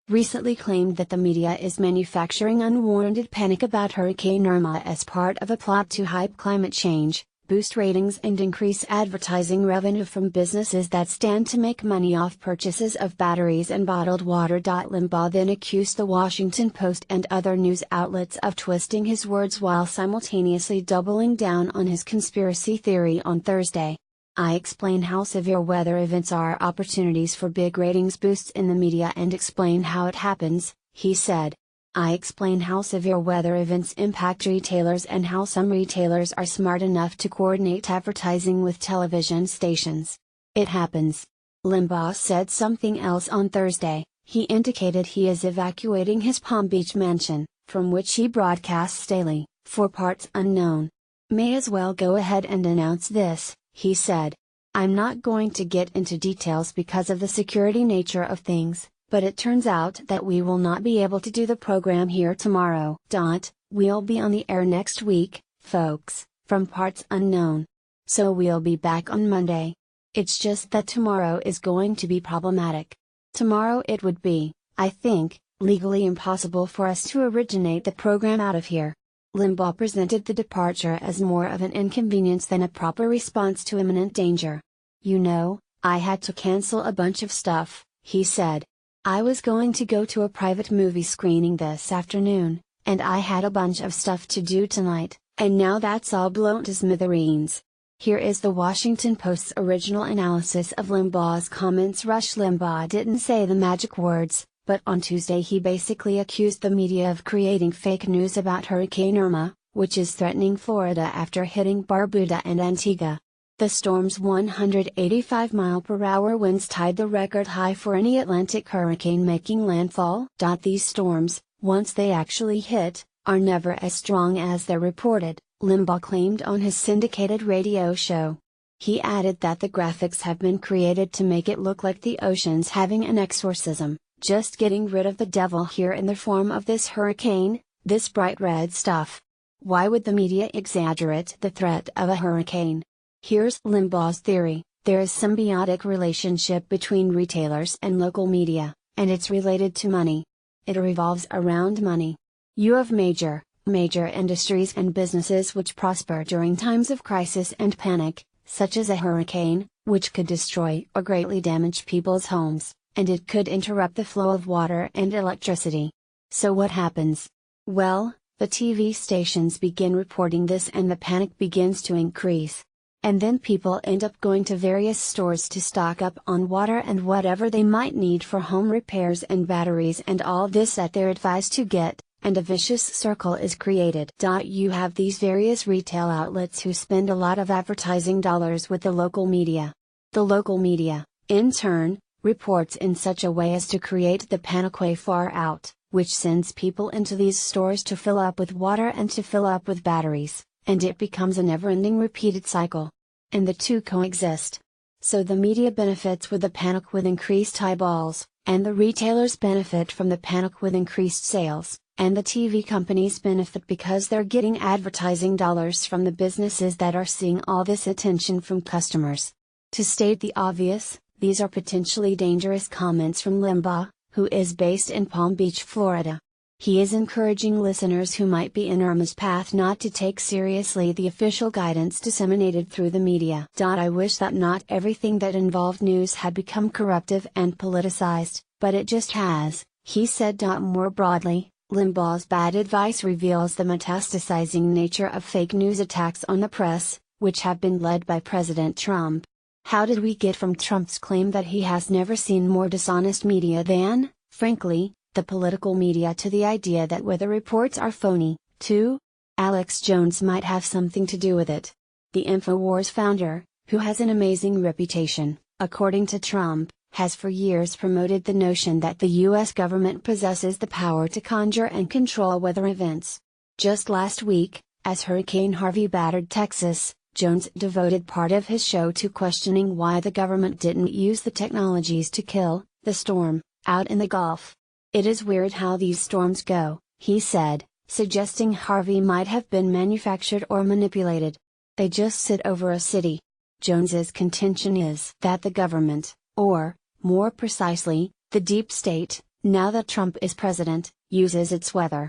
recently claimed that the media is manufacturing unwarranted panic about Hurricane Irma as part of a plot to hype climate change, boost ratings and increase advertising revenue from businesses that stand to make money off purchases of batteries and bottled water. Limbaugh then accused the Washington Post and other news outlets of twisting his words while simultaneously doubling down on his conspiracy theory on Thursday. I explain how severe weather events are opportunities for big ratings boosts in the media and explain how it happens, he said. I explain how severe weather events impact retailers and how some retailers are smart enough to coordinate advertising with television stations. It happens. Limbaugh said something else on Thursday. He indicated he is evacuating his Palm Beach mansion, from which he broadcasts daily, for parts unknown. May as well go ahead and announce this, he said. I'm not going to get into details because of the security nature of things, but it turns out that we will not be able to do the program here tomorrow. We'll be on the air next week, folks, from parts unknown. So we'll be back on Monday. It's just that tomorrow is going to be problematic. Tomorrow it would be, I think, legally impossible for us to originate the program out of here. Limbaugh presented the departure as more of an inconvenience than a proper response to imminent danger. You know, I had to cancel a bunch of stuff, he said. I was going to go to a private movie screening this afternoon, and I had a bunch of stuff to do tonight, and now that's all blown to smithereens. Here is the Washington Post's original analysis of Limbaugh's comments. Rush Limbaugh didn't say the magic words, but on Tuesday he basically accused the media of creating fake news about Hurricane Irma, which is threatening Florida after hitting Barbuda and Antigua. The storm's 185-mile-per-hour winds tied the record high for any Atlantic hurricane making landfall. These storms, once they actually hit, are never as strong as they're reported, Limbaugh claimed on his syndicated radio show. He added that the graphics have been created to make it look like the ocean's having an exorcism, just getting rid of the devil here in the form of this hurricane, this bright red stuff. Why would the media exaggerate the threat of a hurricane? Here's Limbaugh's theory: there is symbiotic relationship between retailers and local media, and it's related to money. It revolves around money. You have major industries and businesses which prosper during times of crisis and panic, such as a hurricane, which could destroy or greatly damage people's homes, and it could interrupt the flow of water and electricity. So what happens? Well, the TV stations begin reporting this and the panic begins to increase. And then people end up going to various stores to stock up on water and whatever they might need for home repairs and batteries and all this that they're advised to get, and a vicious circle is created. You have these various retail outlets who spend a lot of advertising dollars with the local media. The local media, in turn, reports in such a way as to create the panic way far out, which sends people into these stores to fill up with water and to fill up with batteries. And it becomes a never-ending repeated cycle. And the two coexist. So the media benefits with the panic with increased eyeballs, and the retailers benefit from the panic with increased sales, and the TV companies benefit because they're getting advertising dollars from the businesses that are seeing all this attention from customers. To state the obvious, these are potentially dangerous comments from Limbaugh, who is based in Palm Beach, Florida. He is encouraging listeners who might be in Irma's path not to take seriously the official guidance disseminated through the media. I wish that not everything that involved news had become corruptive and politicized, but it just has, he said. More broadly, Limbaugh's bad advice reveals the metastasizing nature of fake news attacks on the press, which have been led by President Trump. How did we get from Trump's claim that he has never seen more dishonest media than, frankly, the political media to the idea that weather reports are phony, too? Alex Jones might have something to do with it. The InfoWars founder, who has an amazing reputation, according to Trump, has for years promoted the notion that the U.S. government possesses the power to conjure and control weather events. Just last week, as Hurricane Harvey battered Texas, Jones devoted part of his show to questioning why the government didn't use the technologies to kill the storm out in the Gulf. It is weird how these storms go, he said, suggesting Harvey might have been manufactured or manipulated. They just sit over a city. Jones's contention is that the government, or, more precisely, the deep state, now that Trump is president, uses its weather